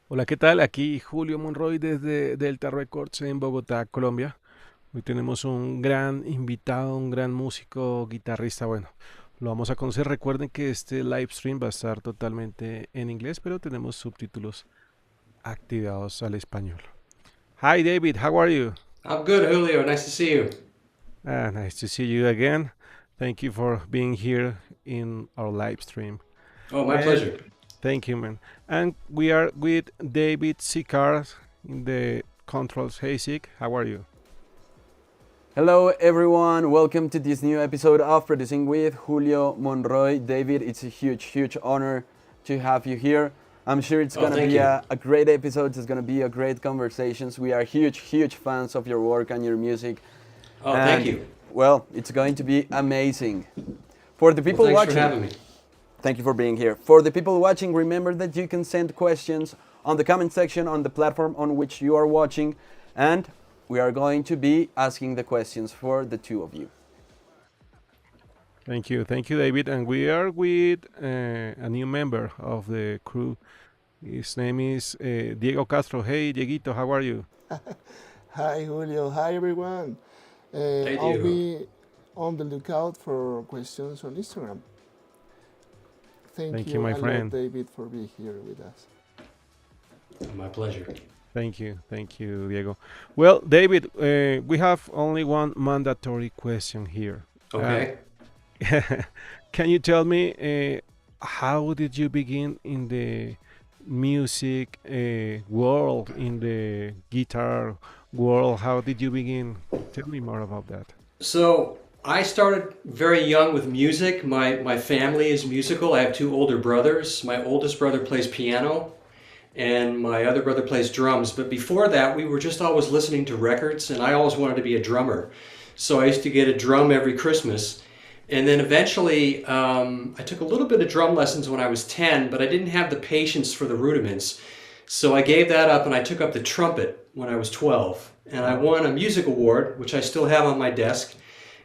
Hola, ¿qué tal? Aquí Julio Monroy desde Delta Records en Bogotá, Colombia. Hoy tenemos un gran invitado, un gran músico, guitarrista. Bueno, lo vamos a conocer. Recuerden que este live stream va a estar totalmente en inglés, pero tenemos subtítulos activados al español. Hi David, how are you? I'm good, Julio. Nice to see you. Nice to see you again. Thank you for being here in our live stream. Oh, my And pleasure. thank you, man. And we are with David Sicar in the controls. Hey, Sik, how are you? Hello, everyone. Welcome to this new episode of Producing with Julio Monroy. David, it's a huge, huge honor to have you here. I'm sure it's Oh, going to thank be you. a great episode. It's going to be a great conversations. We are huge, huge fans of your work and your music. Oh, thank And, you. well, it's going to be amazing. For the Well, people thanks for watching, having me. thank you for being here. For the people watching, remember that you can send questions on the comment section on the platform on which you are watching. And we are going to be asking the questions for the two of you. Thank you, David. And we are with a new member of the crew. His name is Diego Castro. Hey, Dieguito, how are you? Hi, Julio. Hi, everyone. Hey, I'll Diego. be on the lookout for questions on Instagram. Thank Thank you, you my a lot, friend. David, for being here with us. Oh, my pleasure. Thank you, Diego. Well, David, we have only one mandatory question here. And Okay. can you tell me how did you begin in the music world, in the guitar world? How did you begin? Tell me more about that. So I started very young with music. My family is musical. I have two older brothers. My oldest brother plays piano, and my other brother plays drums. But before that, we were just always listening to records, and I always wanted to be a drummer. So I used to get a drum every Christmas. And then eventually, I took a little bit of drum lessons when I was 10, but I didn't have the patience for the rudiments. So I gave that up and I took up the trumpet when I was 12. And I Wow. won a music award, which I still have on my desk,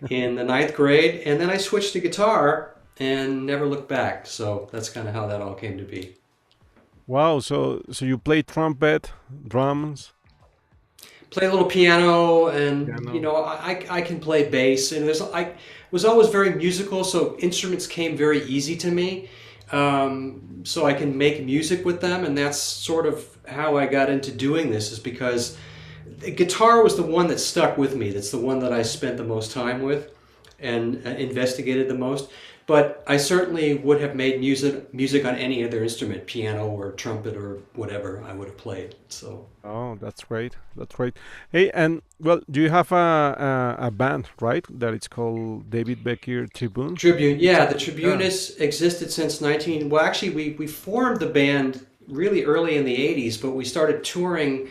in the ninth grade. And then I switched to guitar and never looked back. So that's kind of how that all came to be. Wow, so you play trumpet, drums, Play a little piano, and piano. I can play bass, and I was always very musical, so instruments came very easy to me. So I can make music with them, and that's sort of how I got into doing this, is because the guitar was the one that stuck with me. That's the one that I spent the most time with and investigated the most. But I certainly would have made music on any other instrument, piano or trumpet or whatever I would have played. So. Oh, that's great. That's great. Hey, and well, do you have a band, right? That it's called David Becker Tribune. Tribune, It's yeah, a, the yeah. Tribune has existed since 19. Well, actually, we formed the band really early in the 80s, but we started touring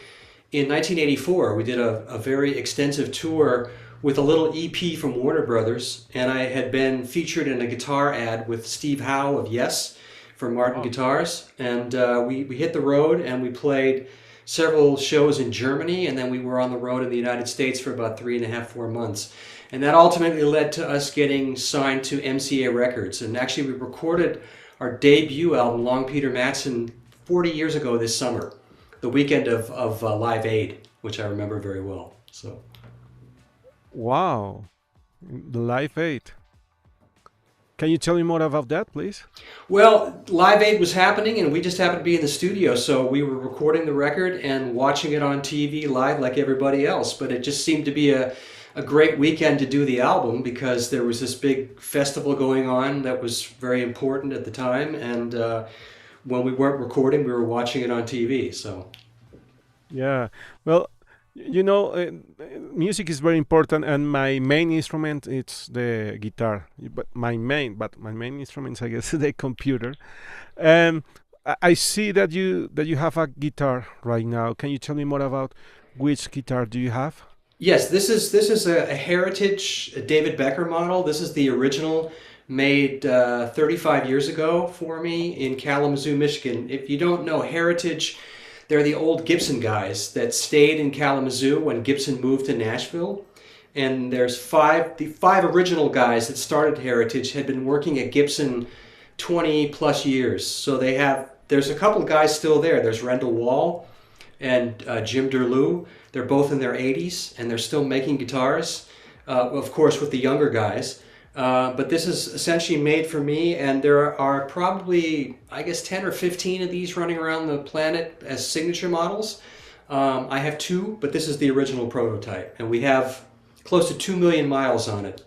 in 1984. We did a very extensive tour with a little EP from Warner Brothers, and I had been featured in a guitar ad with Steve Howe of Yes for Martin Oh, Guitars. And we hit the road and we played several shows in Germany, and then we were on the road in the United States for about 3.5, 4 months. And that ultimately led to us getting signed to MCA Records. And actually, we recorded our debut album, Long Peter Matson, 40 years ago this summer, the weekend of Live Aid, which I remember very well. So. wow. The Live 8. Can you tell me more about that, please? Well, Live Aid was happening, and we just happened to be in the studio, so we were recording the record and watching it on TV live like everybody else. But it just seemed to be a great weekend to do the album because there was this big festival going on that was very important at the time, and when we weren't recording, we were watching it on TV. So. Yeah. Well, music is very important, and my main instrument it's the guitar. But my main instrument, I guess, the computer. And I see that you have a guitar right now. Can you tell me more about which guitar do you have? Yes, this is a heritage a David Becker model. This is the original, made 35 years ago for me in Kalamazoo, Michigan. If you don't know Heritage, they're the old Gibson guys that stayed in Kalamazoo when Gibson moved to Nashville. And the five original guys that started Heritage had been working at Gibson 20 plus years. So they have there's a couple of guys still there. There's Rendell Wall and Jim Derlew. They're both in their 80s, and they're still making guitars, of course, with the younger guys. But this is essentially made for me, and there are probably, I guess, 10 or 15 of these running around the planet as signature models. I have two, but this is the original prototype, and we have close to 2 million miles on it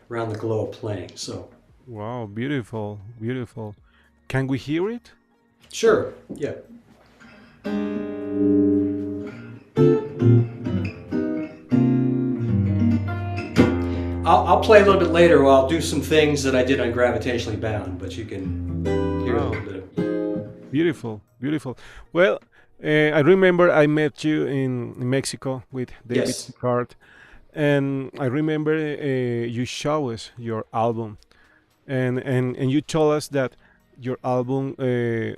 around the globe playing. So, Wow, beautiful, beautiful. Can we hear it? sure, yeah. I'll play a little bit later, or I'll do some things that I did on Gravitationally Bound, but you can hear a Wow, little bit of. beautiful, beautiful. Well, I remember I met you in Mexico with David Yes. Becker, and I remember you show us your album, and you told us that your album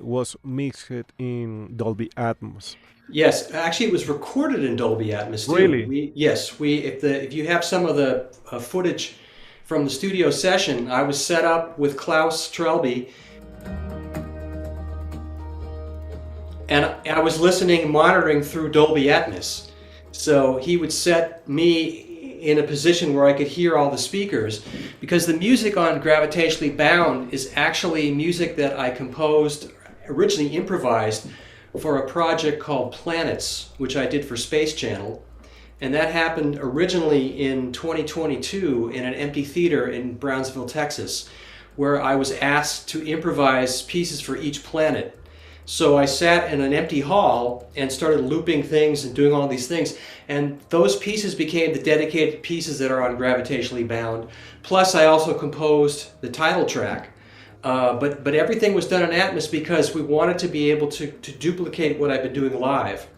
was mixed in Dolby Atmos. Yes, actually, it was recorded in Dolby Atmos too. Really? If you have some of the footage from the studio session, I was set up with Klaus Trelby, and I was listening, monitoring through Dolby Atmos. So he would set me in a position where I could hear all the speakers, because the music on Gravitationally Bound is actually music that I composed, originally improvised, for a project called Planets, which I did for Space Channel. And that happened originally in 2022 in an empty theater in Brownsville, Texas, where I was asked to improvise pieces for each planet. So I sat in an empty hall and started looping things and doing all these things. And those pieces became the dedicated pieces that are on Gravitationally Bound. Plus, I also composed the title track. But everything was done in Atmos because we wanted to be able to duplicate what I've been doing live,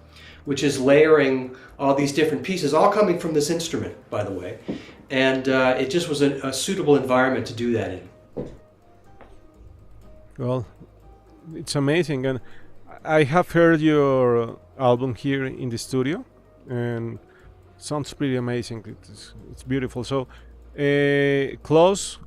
which is layering all these different pieces, all coming from this instrument, by the way. And it just was a suitable environment to do that in. Well, it's amazing, and I have heard your album here in the studio, and sounds pretty amazing. It's beautiful. So, was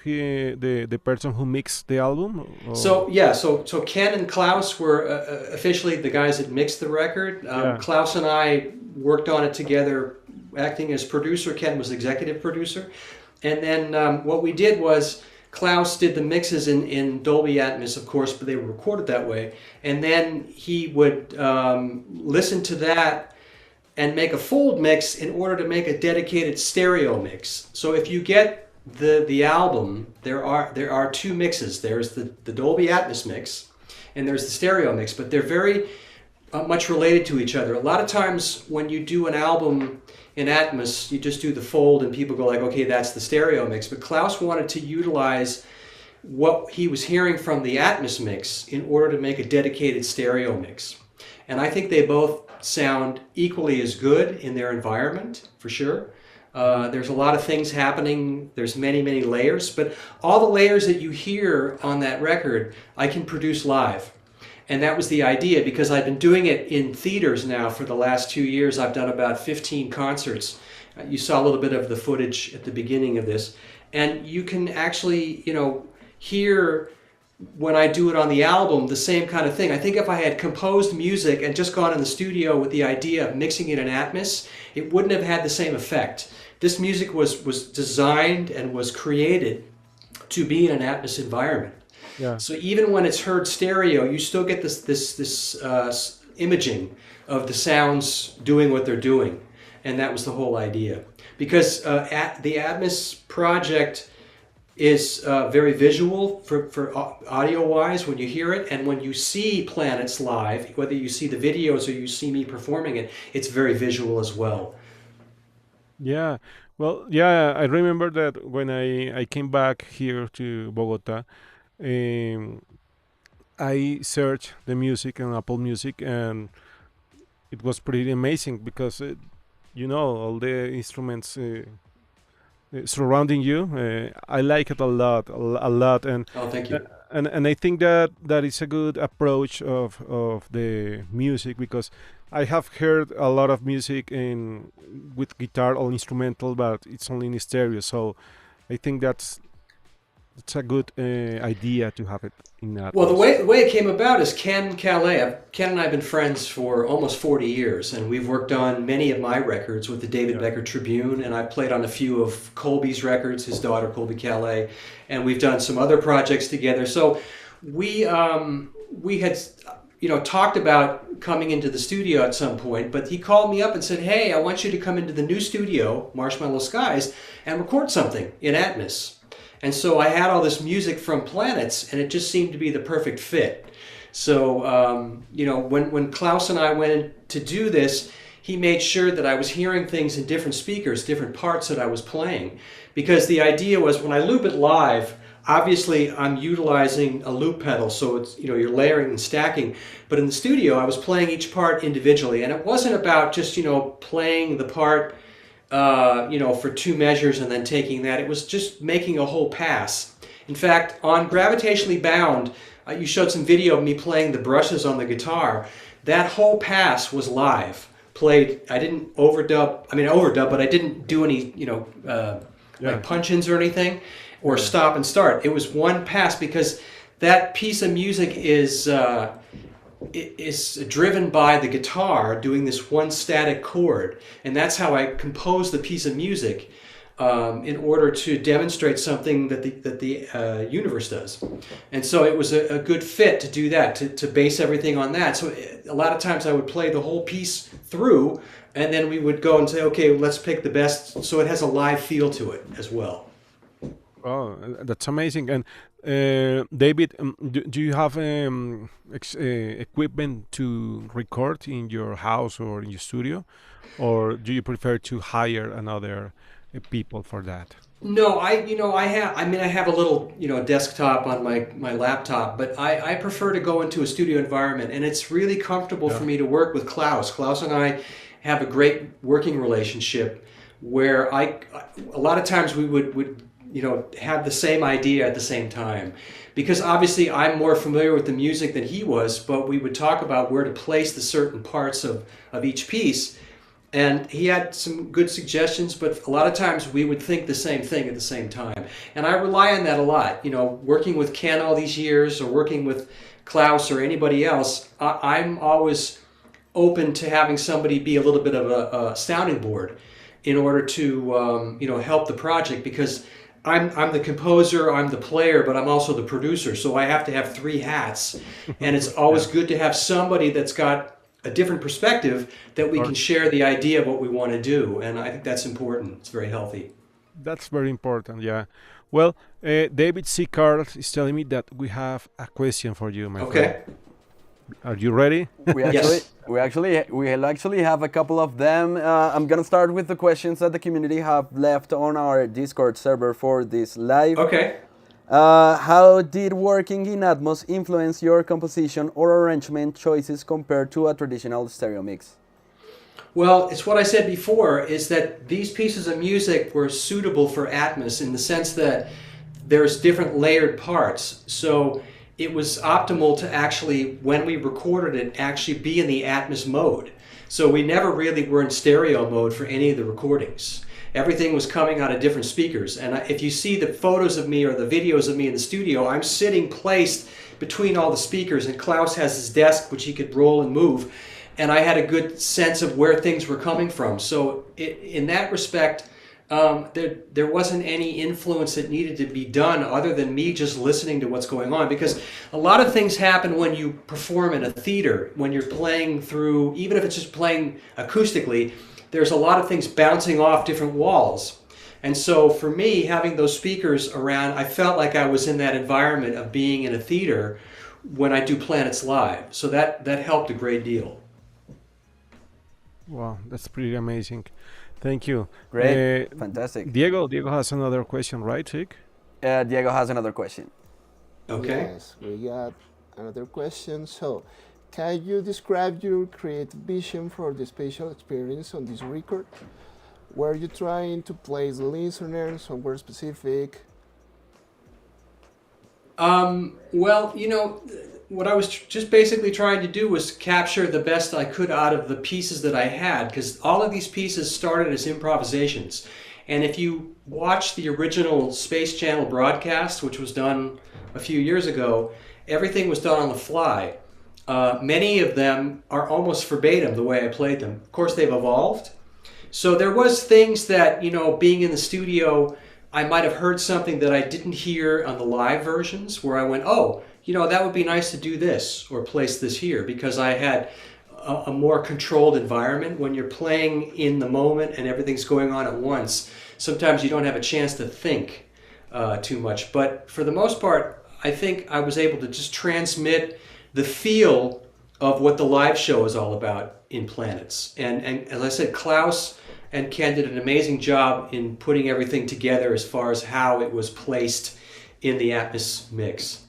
he the person who mixed the album? So yeah, so Ken and Klaus were officially the guys that mixed the record. Yeah. Klaus and I worked on it together, acting as producer. Ken was executive producer, and then what we did was Klaus did the mixes in Dolby Atmos, of course, but they were recorded that way. And then he would listen to that and make a fold mix in order to make a dedicated stereo mix. So if you get the album, there are two mixes. There's the Dolby Atmos mix, and there's the stereo mix, but they're very much related to each other. A lot of times when you do an album in Atmos, you just do the fold and people go like, okay, that's the stereo mix. But Klaus wanted to utilize what he was hearing from the Atmos mix in order to make a dedicated stereo mix. And I think they both sound equally as good in their environment, for sure. There's a lot of things happening. There's many layers, but all the layers that you hear on that record, I can produce live. And that was the idea, because I've been doing it in theaters now for the last 2 years. I've done about 15 concerts. You saw a little bit of the footage at the beginning of this. And you can actually, hear when I do it on the album, the same kind of thing. I think if I had composed music and just gone in the studio with the idea of mixing it in Atmos, it wouldn't have had the same effect. This music was designed and was created to be in an Atmos environment. Yeah. So even when it's heard stereo, you still get this imaging of the sounds doing what they're doing, and that was the whole idea. Because the Atmos project is very visual for audio-wise when you hear it, and when you see Planets live, whether you see the videos or you see me performing it, it's very visual as well. Yeah. Well, yeah, I remember that when I came back here to Bogota, um, I searched the music on Apple Music, and it was pretty amazing because all the instruments surrounding you. I like it a lot, a lot, and Oh, thank you. and I think that is a good approach of the music, because I have heard a lot of music with guitar or instrumental, but it's only in stereo. So I think It's a good idea to have it in Well, the Atmos. way it came about is Ken Calais. Ken and I have been friends for almost 40 years, and we've worked on many of my records with the David Yeah. Becker Tribune, and I played on a few of Colby's records, his daughter Colby Calais, and we've done some other projects together. So we had talked about coming into the studio at some point, but he called me up and said, "Hey, I want you to come into the new studio, Marshmallow Skies, and record something in Atmos." And so I had all this music from Planets, and it just seemed to be the perfect fit. So, when Klaus and I went in to do this, he made sure that I was hearing things in different speakers, different parts that I was playing. Because the idea was when I loop it live, obviously I'm utilizing a loop pedal, so it's, you're layering and stacking. But in the studio, I was playing each part individually, and it wasn't about just, playing the part for two measures and then taking that. It was just making a whole pass. In fact, on Gravitationally Bound, you showed some video of me playing the brushes on the guitar. That whole pass was live, played. I didn't overdub. I mean, overdub, but I didn't do any, Yeah. like punch-ins or anything, or stop and start. It was one pass because that piece of music is driven by the guitar doing this one static chord, and that's how I compose the piece of music in order to demonstrate something that the universe does. And so it was a good fit to do that, to base everything on that. So a lot of times I would play the whole piece through, and then we would go and say, okay, let's pick the best, so it has a live feel to it as well. Oh, that's amazing. And David, do you have equipment to record in your house or in your studio, or do you prefer to hire another people for that? No, I have a little, desktop on my laptop, but I prefer to go into a studio environment, and it's really comfortable Yeah. for me to work with Klaus. Klaus and I have a great working relationship where a lot of times we would have the same idea at the same time. Because obviously I'm more familiar with the music than he was, but we would talk about where to place the certain parts of each piece. And he had some good suggestions, but a lot of times we would think the same thing at the same time. And I rely on that a lot. Working with Ken all these years, or working with Klaus or anybody else, I'm always open to having somebody be a little bit of a sounding board in order to help the project, because I'm the composer, I'm the player, but I'm also the producer, so I have to have three hats, and it's always good to have somebody that's got a different perspective that we can share the idea of what we want to do, and I think that's important. It's very healthy. That's very important. Yeah. Well, David C. Carl is telling me that we have a question for you, my friend. Okay. Are you ready? We actually, Yes. we'll actually have a couple of them. I'm gonna start with the questions that the community have left on our Discord server for this live. Okay. How did working in Atmos influence your composition or arrangement choices compared to a traditional stereo mix? Well, it's what I said before, is that these pieces of music were suitable for Atmos in the sense that there's different layered parts. So it was optimal to actually, when we recorded it, actually be in the Atmos mode. So we never really were in stereo mode for any of the recordings. Everything was coming out of different speakers. And if you see the photos of me or the videos of me in the studio, I'm sitting placed between all the speakers, and Klaus has his desk which he could roll and move. And I had a good sense of where things were coming from. So in that respect, there wasn't any influence that needed to be done other than me just listening to what's going on. Because a lot of things happen when you perform in a theater, when you're playing through, even if it's just playing acoustically, there's a lot of things bouncing off different walls. And so for me, having those speakers around, I felt like I was in that environment of being in a theater when I do Planets Live. So that helped a great deal. Wow, that's pretty amazing. Thank you. Great, fantastic. Diego has another question, right, Chick? Diego has another question. Okay. Yes, we got another question. So, can you describe your creative vision for the spatial experience on this record? Were you trying to place the listener somewhere specific? Well, what I was just basically trying to do was capture the best I could out of the pieces that I had, because all of these pieces started as improvisations. And if you watch the original Space Channel broadcast, which was done a few years ago, everything was done on the fly. Many of them are almost verbatim the way I played them. Of course, they've evolved. So there was things that, being in the studio, I might have heard something that I didn't hear on the live versions where I went, oh, that would be nice to do this or place this here, because I had a more controlled environment. When you're playing in the moment and everything's going on at once, sometimes you don't have a chance to think too much. But for the most part, I think I was able to just transmit the feel of what the live show is all about in Planets. And as I said, Klaus and Ken did an amazing job in putting everything together as far as how it was placed in the Atmos mix.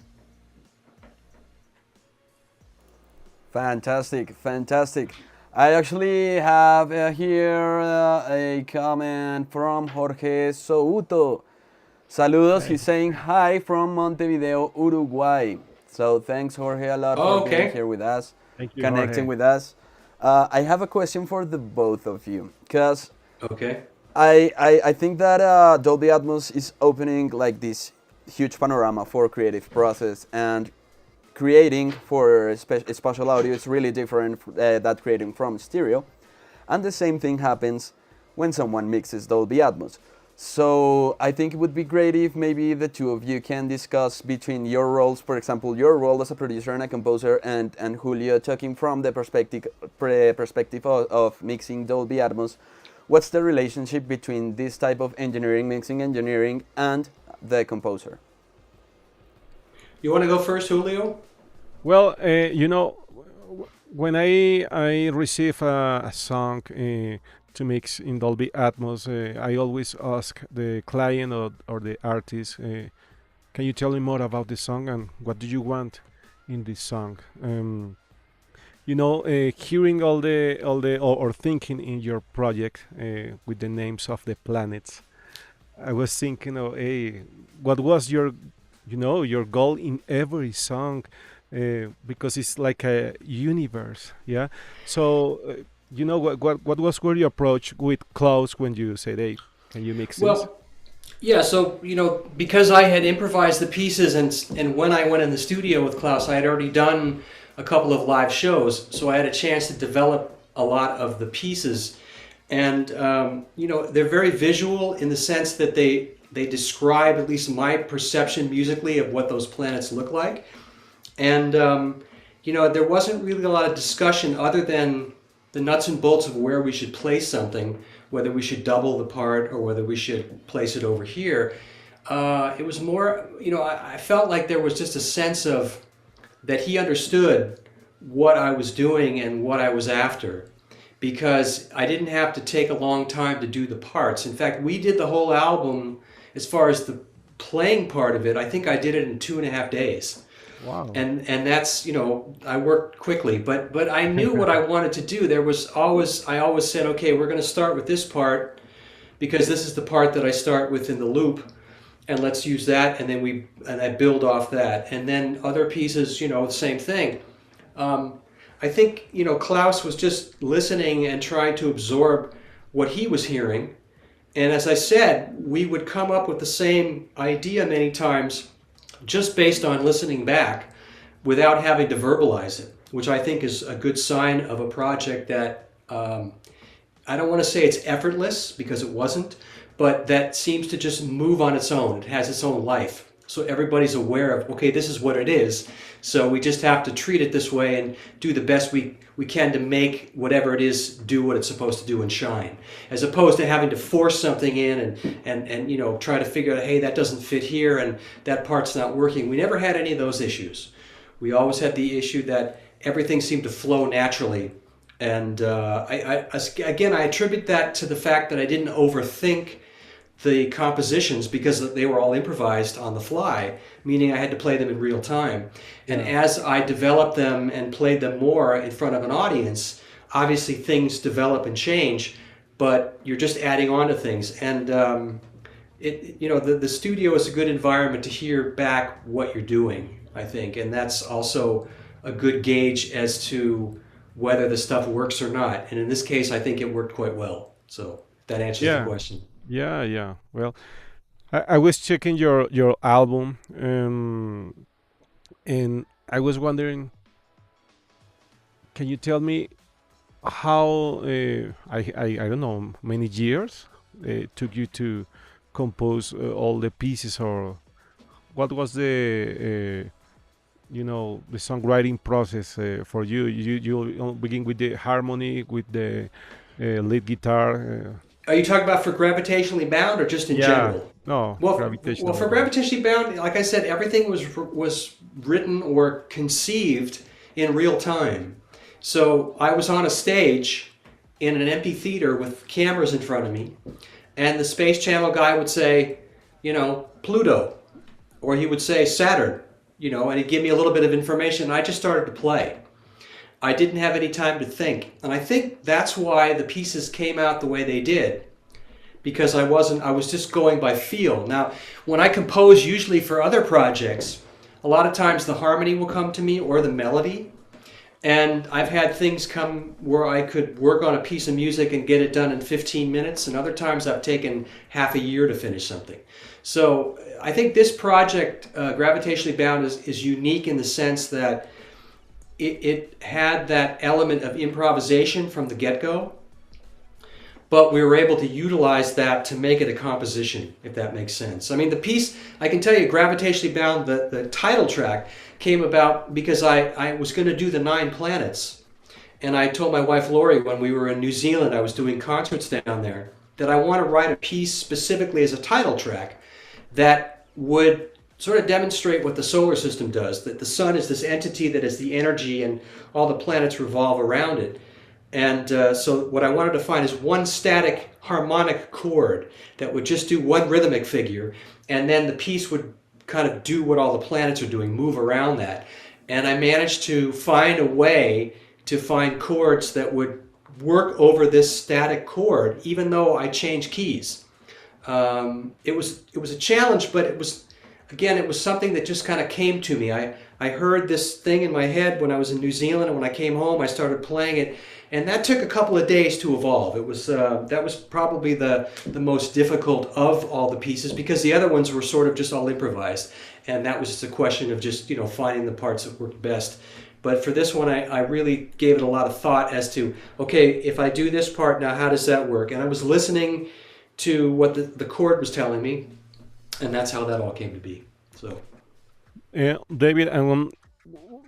Fantastic, fantastic. I actually have here a comment from Jorge Souto. Saludos, he's saying hi from Montevideo, Uruguay. So thanks, Jorge, a lot for being here with us, Thank you, connecting Jorge. with us. I have a question for the both of you, because Okay. I think that Dolby Atmos is opening like this huge panorama for creative process, and creating for spatial audio is really different than creating from stereo. And the same thing happens when someone mixes Dolby Atmos. So I think it would be great if maybe the two of you can discuss between your roles, for example, your role as a producer and a composer, and Julio talking from the perspective of mixing Dolby Atmos. What's the relationship between this type of engineering, mixing engineering, and the composer? You want to go first, Julio? Well, when I receive a song to mix in Dolby Atmos, I always ask the client or the artist, can you tell me more about the song and what do you want in this song? Hearing all the or thinking in your project with the names of the planets, I was thinking, hey, what was your goal in every song? Because it's like a universe, yeah. So, what was your approach with Klaus when you said, "Hey, can you mix this?" Well, yeah. So because I had improvised the pieces, and when I went in the studio with Klaus, I had already done a couple of live shows, so I had a chance to develop a lot of the pieces, and they're very visual in the sense that they describe at least my perception musically of what those planets look like. And, there wasn't really a lot of discussion other than the nuts and bolts of where we should place something, whether we should double the part or whether we should place it over here. It was more, I felt like there was just a sense of that he understood what I was doing and what I was after, because I didn't have to take a long time to do the parts. In fact, we did the whole album, as far as the playing part of it, I think I did it in 2.5 days. Wow. And that's, I worked quickly, but I knew what I wanted to do. I always said, okay, we're going to start with this part because this is the part that I start with in the loop, and let's use that, and then I build off that. And then other pieces, the same thing. I think, Klaus was just listening and trying to absorb what he was hearing. And as I said, we would come up with the same idea many times just based on listening back without having to verbalize it, which I think is a good sign of a project that, I don't want to say it's effortless, because it wasn't, but that seems to just move on its own. It has its own life. So everybody's aware of, okay, this is what it is. So we just have to treat it this way and do the best we can to make whatever it is do what it's supposed to do and shine. As opposed to having to force something in and try to figure out, hey, that doesn't fit here and that part's not working. We never had any of those issues. We always had the issue that everything seemed to flow naturally. And I attribute that to the fact that I didn't overthink the compositions, because they were all improvised on the fly, meaning I had to play them in real time. And as I developed them and played them more in front of an audience, obviously things develop and change, but you're just adding on to things. And the studio is a good environment to hear back what you're doing, I think, and that's also a good gauge as to whether the stuff works or not. And in this case, I think it worked quite well. So that answers the question. Yeah, yeah. Well, I was checking your album, and I was wondering, can you tell me how I don't know many years it took you to compose all the pieces, or what was the the songwriting process for you? You begin with the harmony, with the lead guitar. Are you talking about for Gravitationally Bound or just in Yeah, general? no, Well, gravitationally for bound. Gravitationally Bound, like I said, everything was written or conceived in real time. So I was on a stage in an empty theater with cameras in front of me, and the Space Channel guy would say, Pluto, or he would say Saturn, and he'd give me a little bit of information, and I just started to play. I didn't have any time to think, and I think that's why the pieces came out the way they did, because I was just going by feel. Now, when I compose usually for other projects, a lot of times the harmony will come to me or the melody. And I've had things come where I could work on a piece of music and get it done in 15 minutes, and other times I've taken half a year to finish something. So I think this project, Gravitationally Bound, is unique in the sense that it had that element of improvisation from the get-go, but we were able to utilize that to make it a composition, if that makes sense. I mean, the piece, I can tell you, Gravitationally Bound, the title track, came about because I was going to do the 9 planets. And I told my wife Lori when we were in New Zealand, I was doing concerts down there, that I want to write a piece specifically as a title track that would sort of demonstrate what the solar system does, that the sun is this entity that is the energy and all the planets revolve around it. And so what I wanted to find is one static harmonic chord that would just do one rhythmic figure, and then the piece would kind of do what all the planets are doing, move around that. And I managed to find a way to find chords that would work over this static chord, even though I changed keys. It was a challenge, but it was something that just kind of came to me. I heard this thing in my head when I was in New Zealand, and when I came home, I started playing it, and that took a couple of days to evolve. It was that was probably the most difficult of all the pieces, because the other ones were sort of just all improvised, and that was just a question of just finding the parts that worked best. But for this one, I really gave it a lot of thought as to, okay, if I do this part now, how does that work? And I was listening to what the chord was telling me, and that's how that all came to be. So David,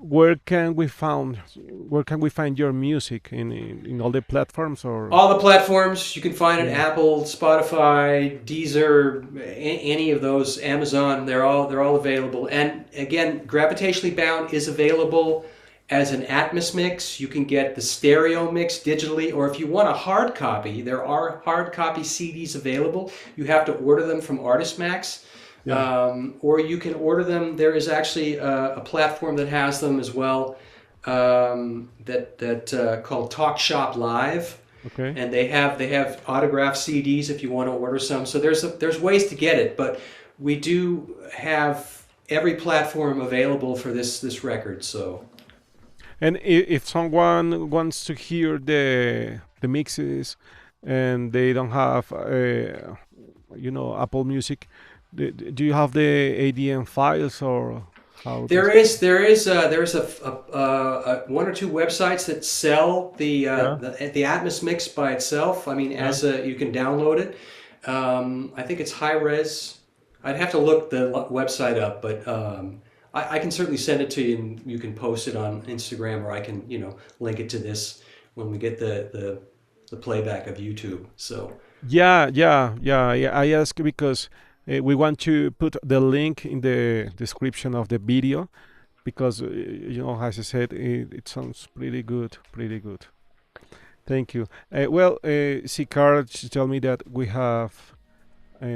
where can we find your music in all the platforms, or? all the platforms you can find it: Apple, Spotify, Deezer, any of those, Amazon. They're all available. And again, Gravitationally Bound is available as an Atmos mix. You can get the stereo mix digitally, or if you want a hard copy, there are hard copy CDs available. You have to order them from Artist Max. Yeah. Or you can order them. There is actually a platform that has them as well, that called Talk Shop Live, Okay. and they have autographed CDs if you want to order some. So there's ways to get it, but we do have every platform available for this record. So And if someone wants to hear the mixes and they don't have Apple Music, do you have the ADM files, or how? There is a one or two websites that sell Yeah. the Atmos mix by itself. I mean, Yeah. you can download it. I think it's high res. I'd have to look the website up, but I can certainly send it to you, and you can post it on Instagram, or I can link it to this when we get the playback of YouTube. So Yeah. I ask because we want to put the link in the description of the video, because as I said, it sounds pretty good, pretty good. Thank you. Sikar, tell me that we have uh,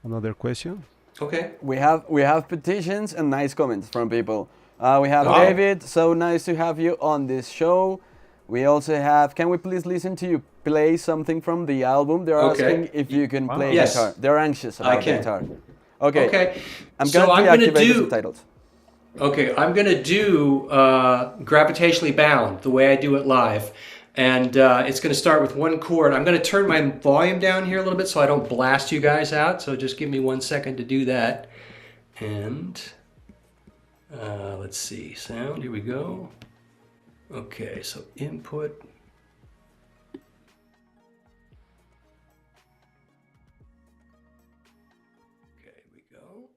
another question. okay, We have petitions and nice comments from people. We have Okay. David. So nice to have you on this show. We also have. Can we please listen to you play something from the album? They're Okay. asking if you can Wow. play Yes. guitar. They're anxious I about can. guitar. Okay. okay. I'm So gonna I'm gonna deactivate the do. subtitles. Okay, I'm going to do Gravitationally Bound the way I do it live. And it's going to start with one chord. I'm going to turn my volume down here a little bit so I don't blast you guys out. So just give me 1 second to do that. And let's see, sound, here we go. Okay, so input. Okay, here we go.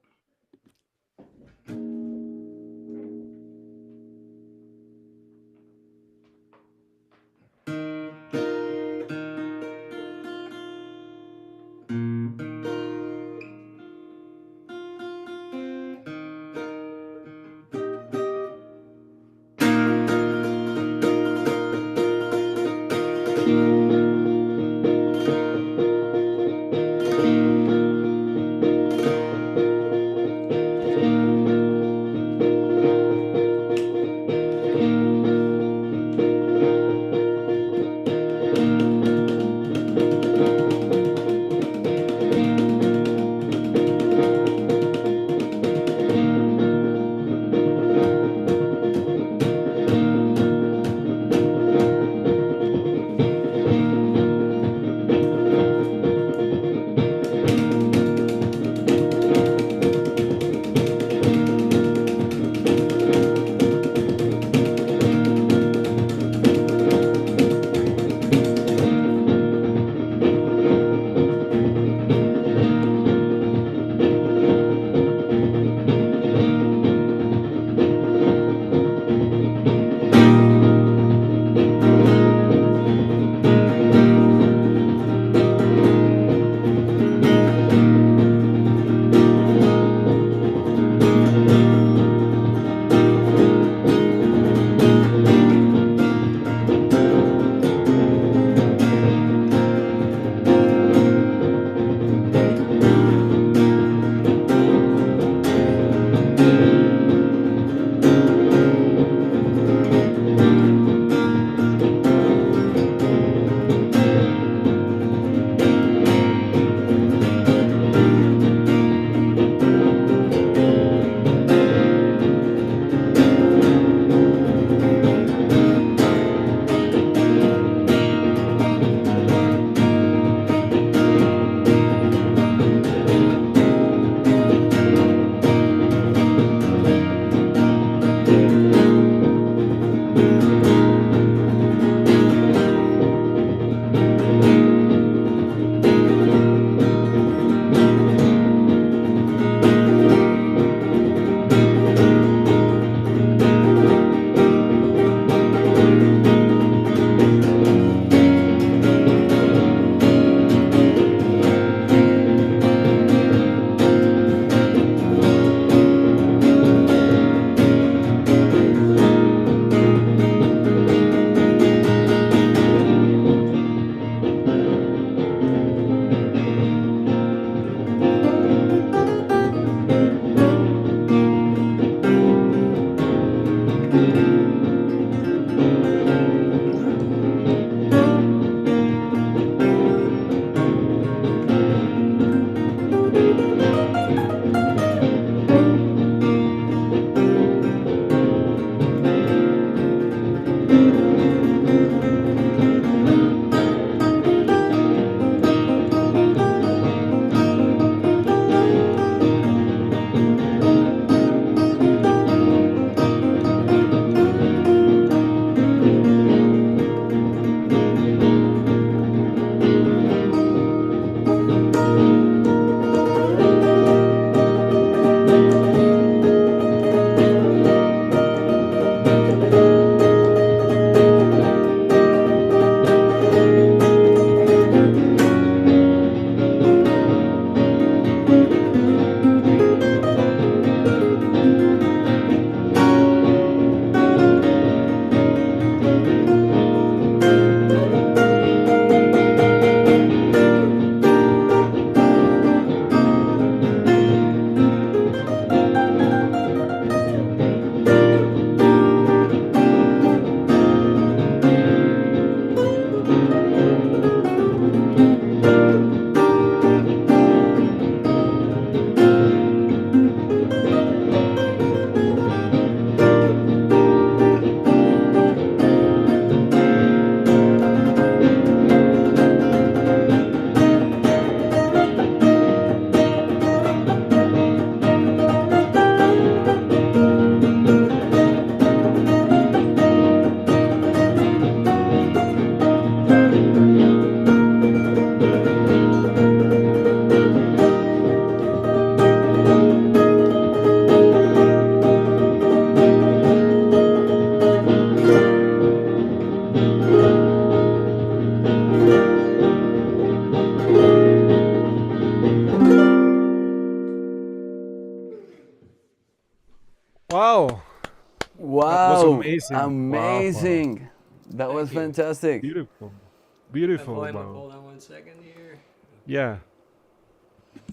amazing. Wow, wow. Amazing. That was Thank you. fantastic. Beautiful. My Beautiful, volume up. wow. Hold on 1 second here. Yeah.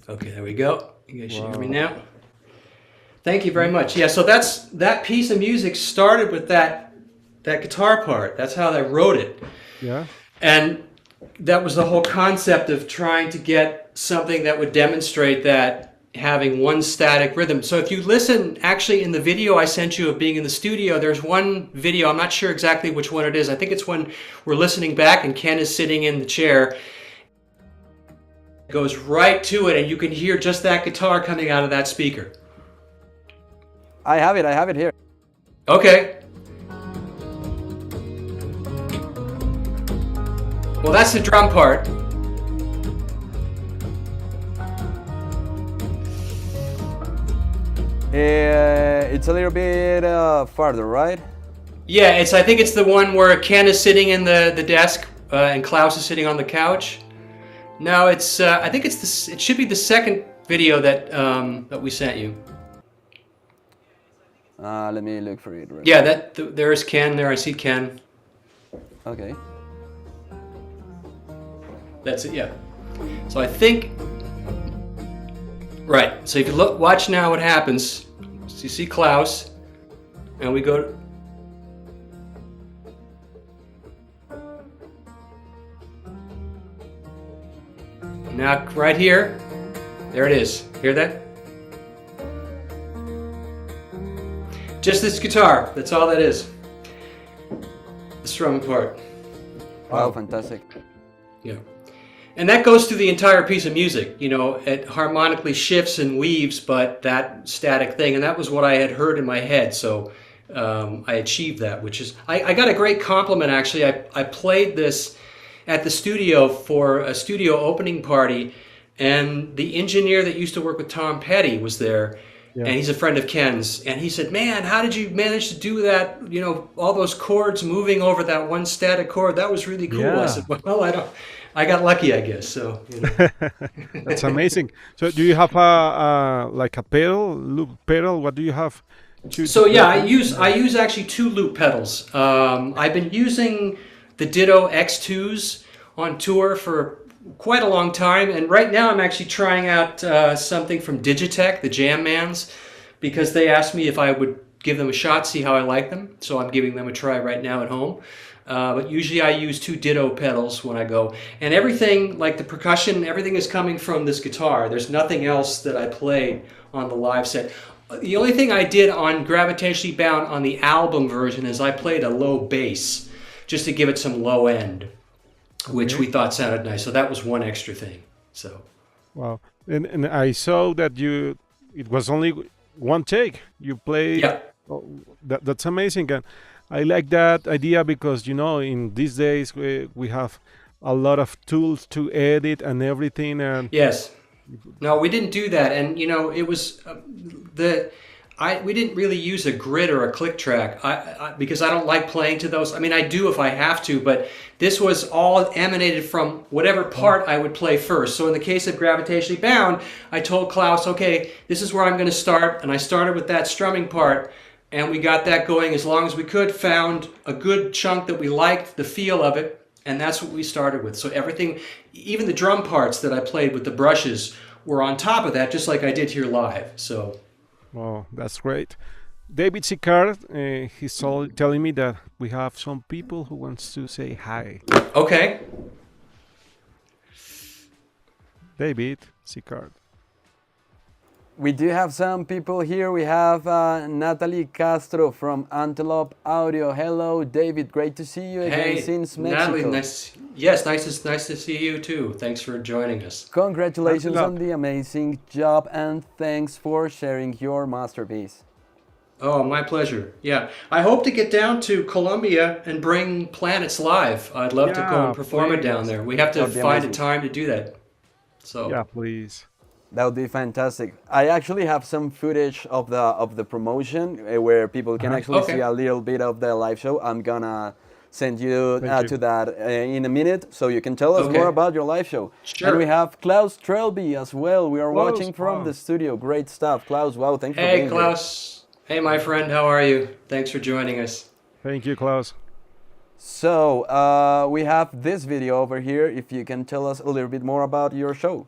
Okay, there we go. You guys should hear me Wow. now. Thank you very much. Yeah, so that piece of music started with that guitar part. That's how I wrote it. Yeah. And that was the whole concept of trying to get something that would demonstrate that having one static rhythm. So if you listen, actually in the video I sent you of being in the studio, there's one video, I'm not sure exactly which one it is. I think it's when we're listening back and Ken is sitting in the chair. It goes right to it and you can hear just that guitar coming out of that speaker. I have it here. Okay. Well, that's the drum part. It's a little bit farther, right? Yeah, I think it's the one where Ken is sitting in the desk and Klaus is sitting on the couch. No, it's I think it's this. It should be the second video that we sent you. Let me look for it. Right. Yeah, there is Ken there. I see Ken. Okay. That's it. Yeah. So I think. Right. So if you watch now, what happens? So you see Klaus, and we go. Now, right here, there it is. Hear that? Just this guitar. That's all that is. The strumming part. Wow, fantastic. Yeah. And that goes through the entire piece of music. You know, it harmonically shifts and weaves, but that static thing. And that was what I had heard in my head. So I achieved that, which is... I got a great compliment, actually. I played this at the studio for a studio opening party, and the engineer that used to work with Tom Petty was there, and he's a friend of Ken's, and he said, "Man, how did you manage to do that? You know, all those chords moving over that one static chord, that was really cool." I said, "Well, I got lucky, I guess." So, you know. That's amazing. So do you have a like a pedal, loop pedal? What do you have? So yeah, I use actually two loop pedals. I've been using the Ditto X2s on tour for quite a long time, and right now I'm actually trying out something from Digitech, the Jam Mans, because they asked me if I would give them a shot, see how I like them. So I'm giving them a try right now at home. But usually I use two Ditto pedals when I go, and everything, like the percussion, everything is coming from this guitar. There's nothing else that I played on the live set. The only thing I did on Gravitationally Bound on the album version is I played a low bass, just to give it some low end, which we thought sounded nice. So that was one extra thing. So, wow, and I saw that it was only one take. You played. Yeah. Oh, that's amazing, and I like that idea because in these days we have a lot of tools to edit and everything. And yes, no, we didn't do that, and it was we didn't really use a grid or a click track because I don't like playing to those. I mean, I do if I have to, but this was all emanated from whatever part I would play first. So in the case of Gravitationally Bound, I told Klaus, okay, this is where I'm going to start, and I started with that strumming part, and we got that going as long as we could, found a good chunk that we liked, the feel of it, and that's what we started with. So everything, even the drum parts that I played with the brushes were on top of that, just like I did here live. So... oh, that's great. David Sicard, he's telling me that we have some people who wants to say hi. Okay. David Sicard. We do have some people here. We have Natalie Castro from Antelope Audio. Hello, David. Great to see you again since Mexico. Natalie, nice to see you too. Thanks for joining us. Congratulations on the amazing job, and thanks for sharing your masterpiece. Oh, my pleasure. Yeah, I hope to get down to Colombia and bring Planets live. I'd love to go and perform it down there. We have to find a time to do that. So yeah, please. That would be fantastic. I actually have some footage of the promotion where people can actually see a little bit of the live show. I'm gonna send you to that in a minute, so you can tell us more about your live show. Sure. And we have Klaus Trelby as well. We are watching from the studio. Great stuff, Klaus. Wow, thanks for being here. Hey, Klaus. Hey, my friend. How are you? Thanks for joining us. Thank you, Klaus. So we have this video over here. If you can tell us a little bit more about your show.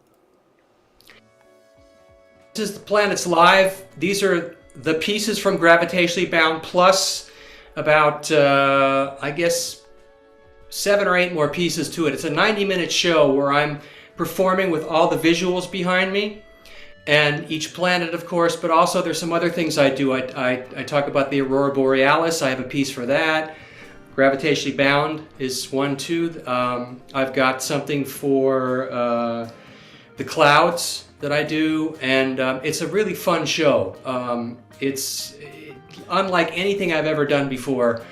This is the Planets Live. These are the pieces from Gravitationally Bound plus about, I guess, 7 or 8 more pieces to it. It's a 90-minute show where I'm performing with all the visuals behind me and each planet, of course, but also there's some other things I do. I talk about the Aurora Borealis. I have a piece for that. Gravitationally Bound is one too. I've got something for the clouds that I do, and it's a really fun show. It's unlike anything I've ever done before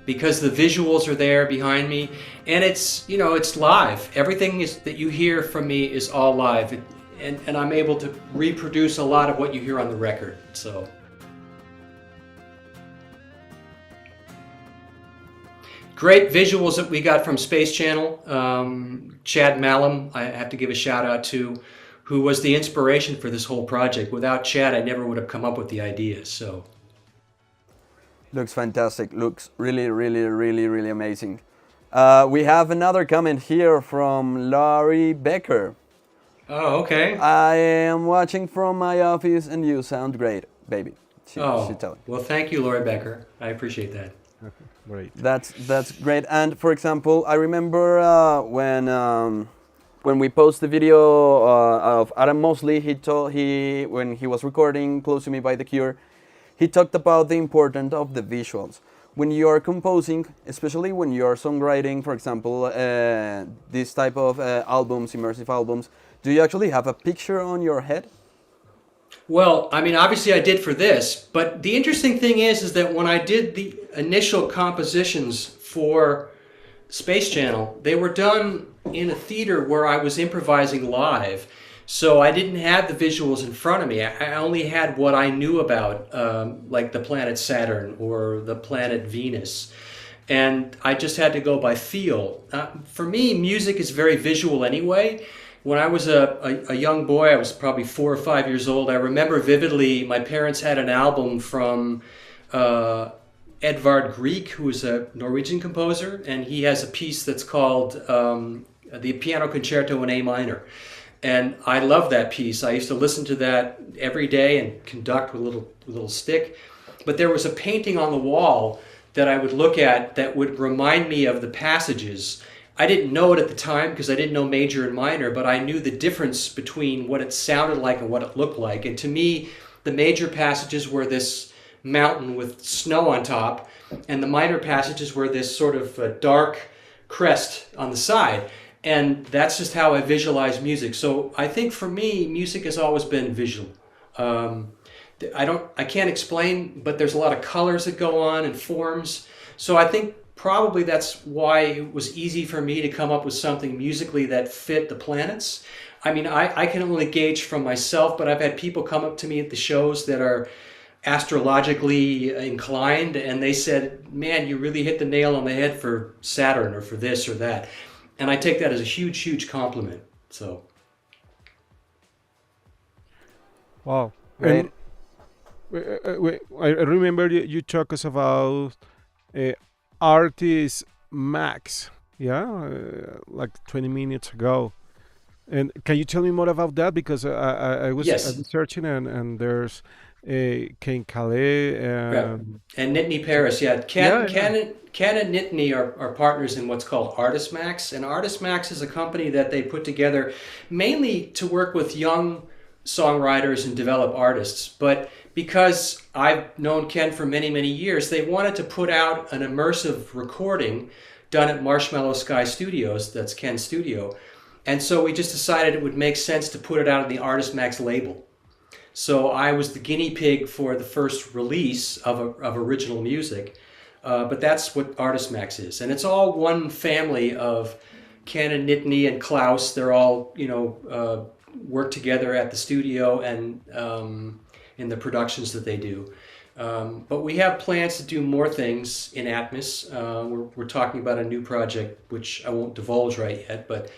because the visuals are there behind me, and it's live. Everything that you hear from me is all live, and I'm able to reproduce a lot of what you hear on the record. So. Great visuals that we got from Space Channel. Chad Malum, I have to give a shout out to, who was the inspiration for this whole project. Without Chad, I never would have come up with the ideas. So, looks fantastic. Looks really, really, really, really amazing. We have another comment here from David Becker. Oh, okay. I am watching from my office, and you sound great, baby. She telling. Well, thank you, Laurie Becker. I appreciate that. Okay, great. That's great. And for example, I remember when we post the video of Adam Mosley, when he was recording Close to Me by The Cure, he talked about the importance of the visuals. When you are composing, especially when you are songwriting, for example, this type of albums, immersive albums, do you actually have a picture on your head? Well, I mean, obviously I did for this, but the interesting thing is that when I did the initial compositions for Space Channel, they were done in a theater where I was improvising live. So I didn't have the visuals in front of me. I only had what I knew about, like the planet Saturn or the planet Venus. And I just had to go by feel. For me, music is very visual anyway. When I was a young boy, I was probably 4 or 5 years old, I remember vividly my parents had an album from Edvard Grieg, who is a Norwegian composer, and he has a piece that's called the Piano Concerto in A minor. And I love that piece. I used to listen to that every day and conduct with a little stick. But there was a painting on the wall that I would look at that would remind me of the passages. I didn't know it at the time because I didn't know major and minor, but I knew the difference between what it sounded like and what it looked like. And to me, the major passages were this mountain with snow on top, and the minor passages were this sort of dark crest on the side. And that's just how I visualize music. So I think for me, music has always been visual. I can't explain, but there's a lot of colors that go on and forms. So I think probably that's why it was easy for me to come up with something musically that fit the planets. I mean, I can only gauge from myself, but I've had people come up to me at the shows that are astrologically inclined, and they said, man, you really hit the nail on the head for Saturn or for this or that. And I take that as a huge, huge compliment. So. Wow. Great. I remember you talk us about artist Max, like 20 minutes ago. And can you tell me more about that? Because I was searching and there's Ken Calais and Nittany Paris. Yeah, Ken and Nittany are partners in what's called Artist Max. And Artist Max is a company that they put together mainly to work with young songwriters and develop artists. But because I've known Ken for many, many years, they wanted to put out an immersive recording done at Marshmallow Sky Studios, that's Ken's studio. And so we just decided it would make sense to put it out on the Artist Max label. So I was the guinea pig for the first release of original music. But that's what Artist Max is. And it's all one family of Ken and Nittany and Klaus. They're all, work together at the studio and in the productions that they do. But we have plans to do more things in Atmos. We're talking about a new project, which I won't divulge right yet, but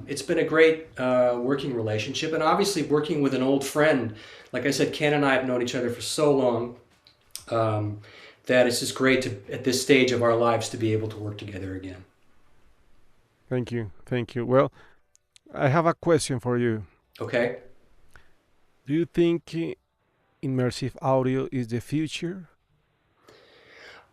it's been a great working relationship. And obviously working with an old friend. Like I said, Ken and I have known each other for so long. that it's just great to, at this stage of our lives, to be able to work together again. Thank you. Thank you. Well, I have a question for you. Okay. Do you think immersive audio is the future?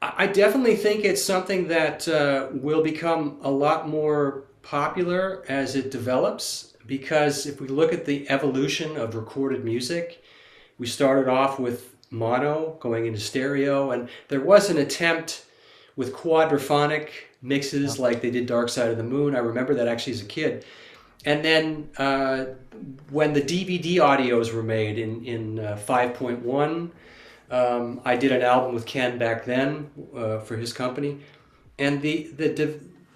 I definitely think it's something that will become a lot more popular as it develops, because if we look at the evolution of recorded music, we started off with mono going into stereo, and there was an attempt with quadraphonic mixes like they did Dark Side of the Moon. I remember that actually as a kid. And then when the DVD audios were made in 5.1, I did an album with Ken back then for his company. And the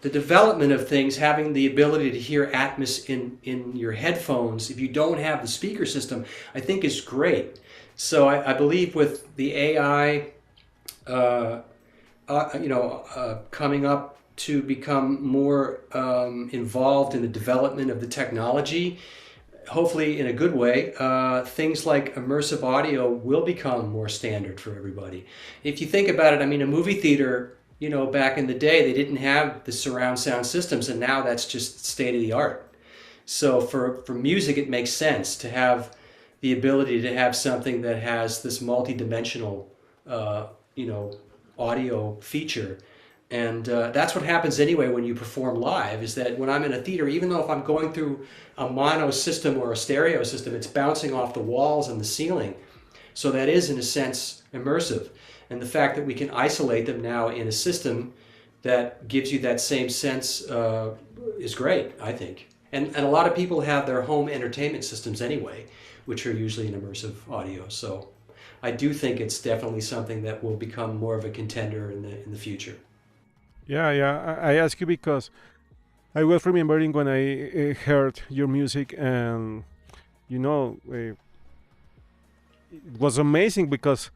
development of things, having the ability to hear Atmos in your headphones, if you don't have the speaker system, I think is great. So I believe with the AI, coming up to become more involved in the development of the technology, hopefully in a good way, things like immersive audio will become more standard for everybody. If you think about it, I mean, a movie theater, back in the day, they didn't have the surround sound systems, and now that's just state of the art. So for music, it makes sense to have the ability to have something that has this multi-dimensional, audio feature. And that's what happens anyway when you perform live, is that when I'm in a theater, even though if I'm going through a mono system or a stereo system, it's bouncing off the walls and the ceiling. So that is, in a sense, immersive. And the fact that we can isolate them now in a system that gives you that same sense is great, I think. And a lot of people have their home entertainment systems anyway, which are usually in immersive audio. So I do think it's definitely something that will become more of a contender in the future. Yeah. I ask you because I was remembering when I heard your music, and it was amazing because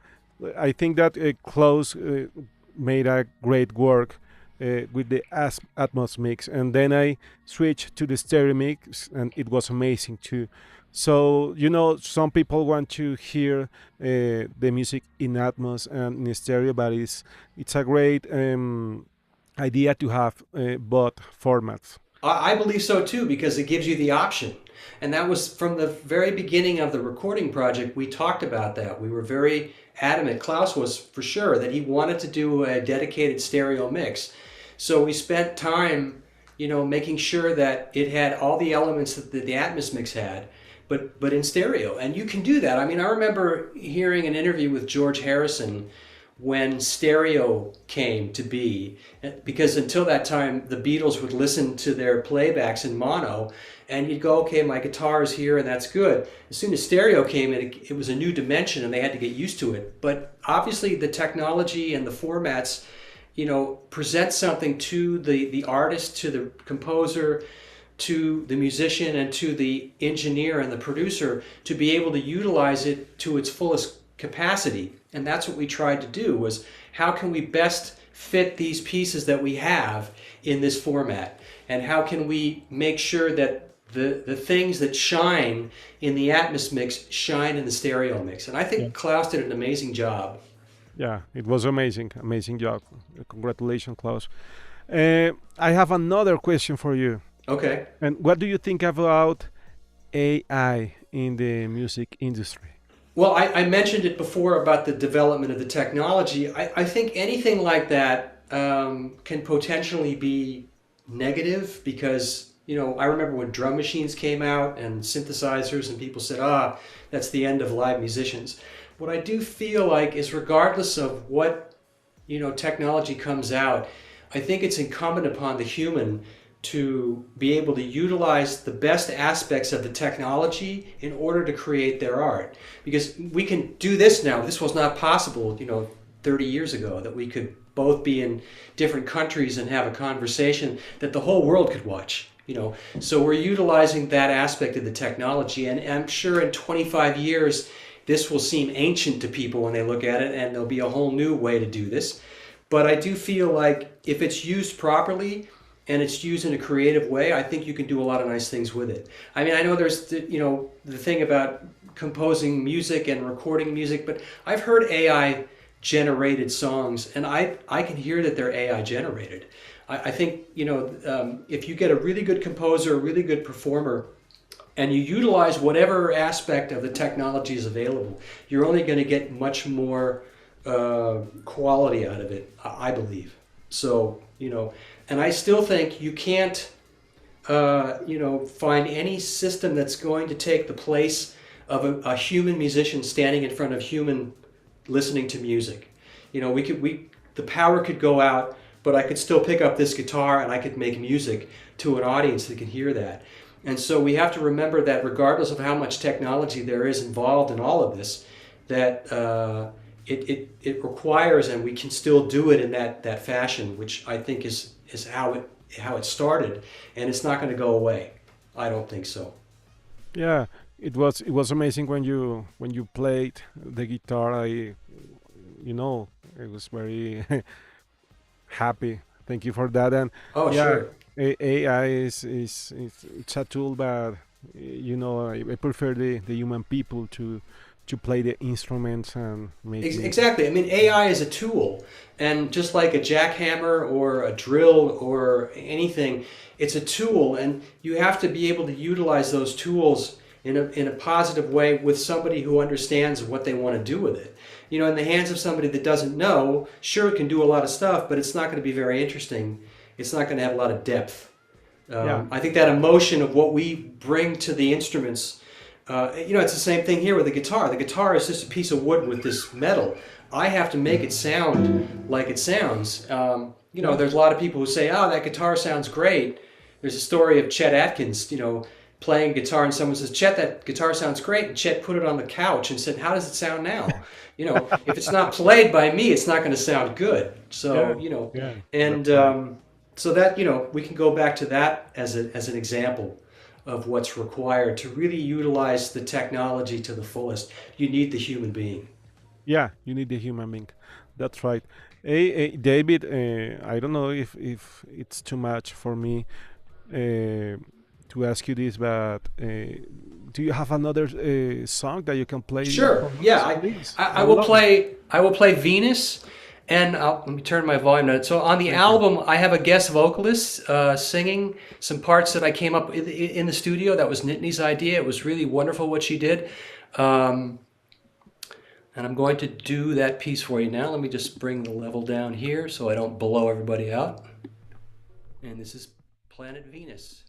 I think that Klaus made a great work with the Atmos mix, and then I switched to the stereo mix, and it was amazing too. So some people want to hear the music in Atmos and in stereo, but it's a great idea to have both formats. I believe so too, because it gives you the option. And that was from the very beginning of the recording project. We talked about that. We were very adamant. Klaus was, for sure, that he wanted to do a dedicated stereo mix. So we spent time, making sure that it had all the elements that the Atmos mix had, but in stereo. And you can do that. I mean, I remember hearing an interview with George Harrison when stereo came to be, because until that time the Beatles would listen to their playbacks in mono, and you'd go, okay, my guitar is here and that's good. As soon as stereo came in, it was a new dimension and they had to get used to it. But obviously the technology and the formats, present something to the artist, to the composer, to the musician, and to the engineer and the producer to be able to utilize it to its fullest capacity. And that's what we tried to do, was how can we best fit these pieces that we have in this format, and how can we make sure that the things that shine in the Atmos mix shine in the stereo mix. And I think Klaus did an amazing job. Yeah, it was amazing job. Congratulations, Klaus. I have another question for you. Okay. And what do you think about AI in the music industry? Well, I mentioned it before about the development of the technology. I think anything like that can potentially be negative, because, I remember when drum machines came out and synthesizers, and people said, that's the end of live musicians. What I do feel like is, regardless of what, technology comes out, I think it's incumbent upon the human to be able to utilize the best aspects of the technology in order to create their art. Because we can do this now. This was not possible, 30 years ago, that we could both be in different countries and have a conversation that the whole world could watch. So we're utilizing that aspect of the technology, and I'm sure in 25 years this will seem ancient to people when they look at it, and there'll be a whole new way to do this. But I do feel like if it's used properly and it's used in a creative way, I think you can do a lot of nice things with it. I mean, I know there's the thing about composing music and recording music, but I've heard AI generated songs, and I can hear that they're AI generated. I think, if you get a really good composer, a really good performer, and you utilize whatever aspect of the technology is available, you're only going to get much more quality out of it, I believe. So, and I still think you can't, find any system that's going to take the place of a human musician standing in front of human listening to music. The power could go out, but I could still pick up this guitar and I could make music to an audience that can hear that. And so we have to remember that regardless of how much technology there is involved in all of this, that it requires, and we can still do it in that fashion, which I think is how it started, and it's not going to go away. I don't think so. Yeah, it was amazing when you played the guitar. I was very happy. Thank you for that. And Oh, yeah, sure. AI is it's a tool, but I prefer the human people to play the instruments and make music. Exactly. I mean, AI is a tool, and just like a jackhammer or a drill or anything, it's a tool, and you have to be able to utilize those tools in a positive way with somebody who understands what they want to do with it. In the hands of somebody that doesn't know, sure, it can do a lot of stuff, but it's not going to be very interesting. It's not going to have a lot of depth. Yeah, I think that emotion of what we bring to the instruments, it's the same thing here with the guitar. The guitar is just a piece of wood with this metal. I have to make it sound like it sounds. There's a lot of people who say, "Oh, that guitar sounds great." There's a story of Chet Atkins, playing guitar, and someone says, "Chet, that guitar sounds great." And Chet put it on the couch and said, "How does it sound now?" If it's not played by me, it's not going to sound good. So, yeah, and that's right. so that, we can go back to that as an example of what's required to really utilize the technology to the fullest. You need the human being. Yeah, you need the human being. That's right. Hey, David, I don't know if it's too much for me to ask you this, but do you have another song that you can play Sure. for Yeah, us, please? I I will love it. play. I will play Venus, and let me turn my volume down. So on the Thank you. album, I have a guest vocalist singing some parts that I came up in the studio. That was Nittany's idea. It was really wonderful what she did, um, and I'm going to do that piece for you now. Let me just bring the level down here so I don't blow everybody out. And this is Planet Venus.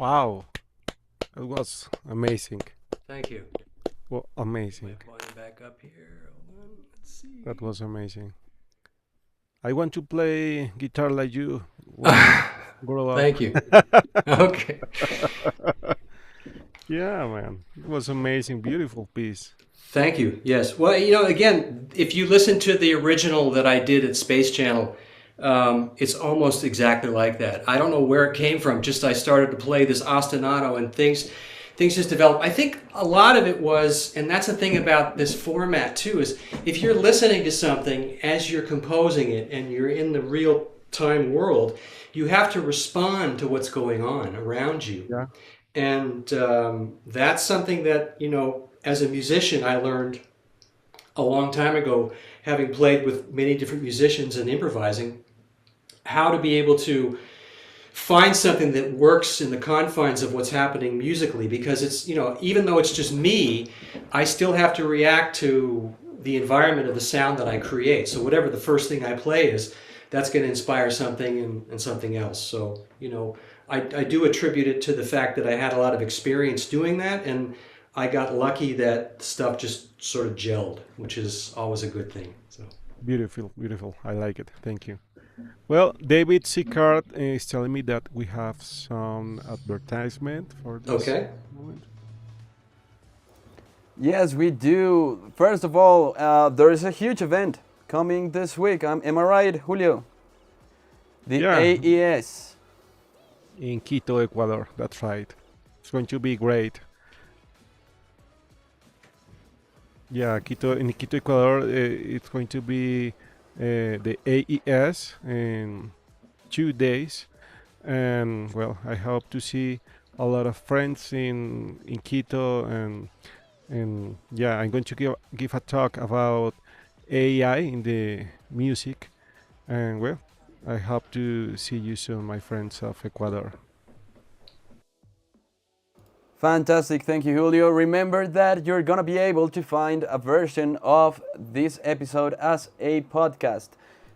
Wow, it was amazing. Thank you. Well, amazing. My volume back up here. Hold on. Let's see. That was amazing. I want to play guitar like you when I grow up. Thank you. Okay. Yeah, man. It was amazing, beautiful piece. Thank you. Yes. Well, again, if you listen to the original that I did at Space Channel, it's almost exactly like that. I don't know where it came from. Just I started to play this ostinato and things just developed. I think a lot of it was, and that's the thing about this format too, is if you're listening to something as you're composing it and you're in the real time world, you have to respond to what's going on around you. Yeah. And that's something that, as a musician, I learned a long time ago, having played with many different musicians and improvising, how to be able to find something that works in the confines of what's happening musically, because it's, even though it's just me, I still have to react to the environment of the sound that I create. So whatever the first thing I play is, that's going to inspire something and something else. So, I do attribute it to the fact that I had a lot of experience doing that, and I got lucky that stuff just sort of gelled, which is always a good thing. So Beautiful, beautiful. I like it. Thank you. Well, David Sicard is telling me that we have some advertisement for this okay. moment. Yes, we do. First of all, there is a huge event coming this week. Am I right, Julio? The Yeah. AES. In Quito, Ecuador. That's right. It's going to be great. Yeah, in Quito, Ecuador, it's going to be the AES in 2 days, and well, I hope to see a lot of friends in Quito, and yeah, I'm going to give a talk about AI in the music, and well, I hope to see you soon, my friends of Ecuador. Fantastic, thank you, Julio. Remember that you're gonna be able to find a version of this episode as a podcast.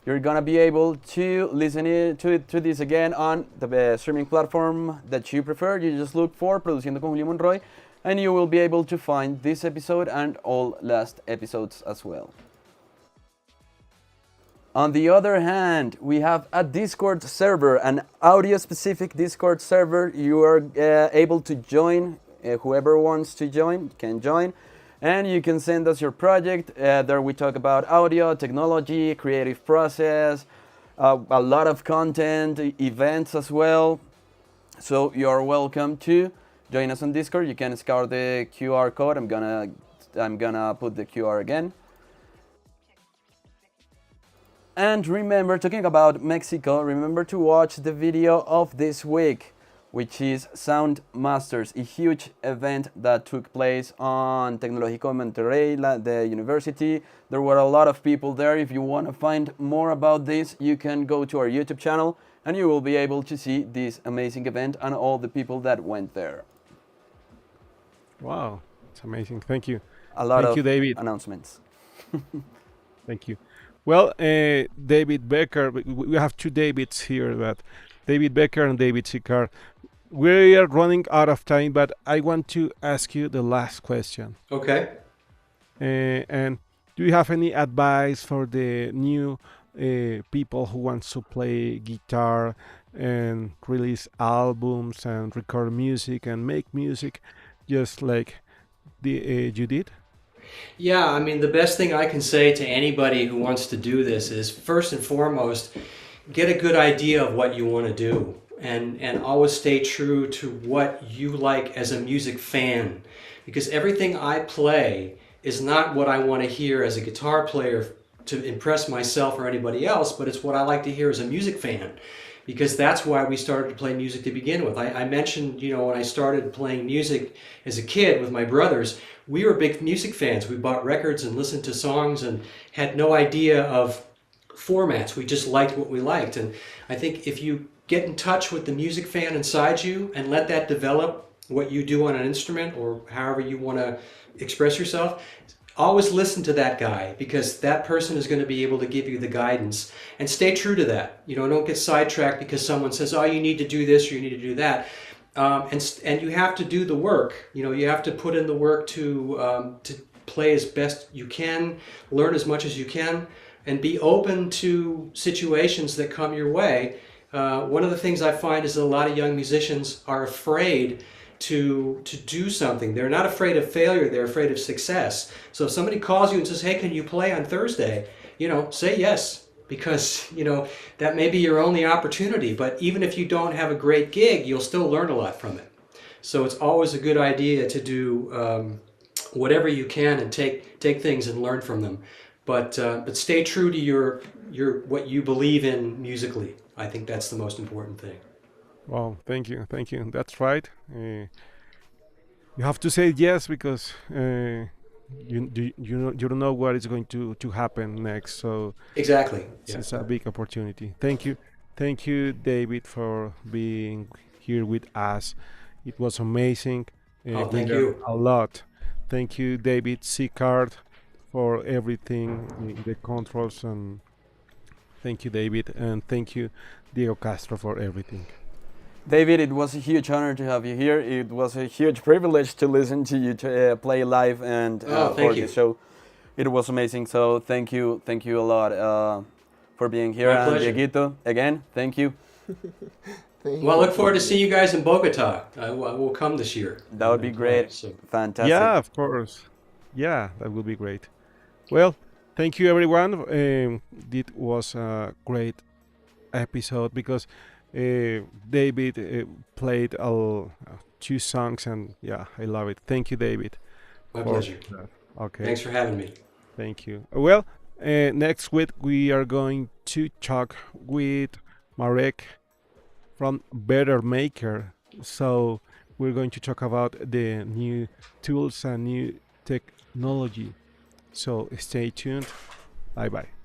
You're gonna be able to listen to this again on the streaming platform that you prefer. You just look for Produciendo con Julio Monroy, and you will be able to find this episode and all last episodes as well. On the other hand, we have a Discord server, an audio-specific Discord server. You are able to join. Whoever wants to join can join. And you can send us your project. There we talk about audio, technology, creative process, a lot of content, events as well. So you're welcome to join us on Discord. You can scout the QR code. I'm gonna put the QR again. And remember, talking about Mexico, remember to watch the video of this week, which is Sound Masters, a huge event that took place on Tecnológico de Monterrey, the university. There were a lot of people there. If you want to find more about this, you can go to our YouTube channel and you will be able to see this amazing event and all the people that went there. Wow, it's amazing. Thank you. A lot Thank of you, David. announcements. Thank you. Well, David Becker, we have two Davids here, but David Becker and David Sicard. We are running out of time, but I want to ask you the last question. Okay. And do you have any advice for the new people who want to play guitar and release albums and record music and make music just like you did? Yeah, I mean, the best thing I can say to anybody who wants to do this is, first and foremost, get a good idea of what you want to do, and always stay true to what you like as a music fan, because everything I play is not what I want to hear as a guitar player to impress myself or anybody else, but it's what I like to hear as a music fan, because that's why we started to play music to begin with. I mentioned, when I started playing music as a kid with my brothers, we were big music fans. We bought records and listened to songs and had no idea of formats. We just liked what we liked. And I think if you get in touch with the music fan inside you and let that develop what you do on an instrument or however you want to express yourself, always listen to that guy, because that person is going to be able to give you the guidance, and stay true to that. Don't get sidetracked because someone says, oh, you need to do this or you need to do that. and you have to do the work. You know, you have to put in the work to play as best you can, learn as much as you can, and be open to situations that come your way. One of the things I find is that a lot of young musicians are afraid to do something. They're not afraid of failure, they're afraid of success. So if somebody calls you and says, hey, can you play on Thursday? You know, say yes, because, you know, that may be your only opportunity. But even if you don't have a great gig, you'll still learn a lot from it. So it's always a good idea to do whatever you can and take things and learn from them. But stay true to your what you believe in musically. I think that's the most important thing. Well, thank you, thank you. That's right. You have to say yes because you don't know what is going to happen next. So Exactly. Yeah. it's a big opportunity. Thank you, David, for being here with us. It was amazing. Oh, We thank learned you. a lot. Thank you, David Seacard, for everything in the controls, and thank you, David, and thank you, Diego Castro, for everything. David, it was a huge honor to have you here. It was a huge privilege to listen to you play live and Oh, for thank the you. show. It was amazing. So thank you a lot for being here. My And pleasure. Dieguito, again, thank you. Thank Well, I you. look forward to seeing you guys in Bogota. I will come this year. That would be And play, great. so. Fantastic. Yeah, of course. Yeah, that would be great. Well, thank you, everyone. It was a great episode because David played two songs, and yeah, I love it. Thank you, David. My For pleasure. that. Okay, Thanks for having me. thank you. Well, next week we are going to talk with Marek from Better Maker. So we're going to talk about the new tools and new technology. So stay tuned. Bye bye.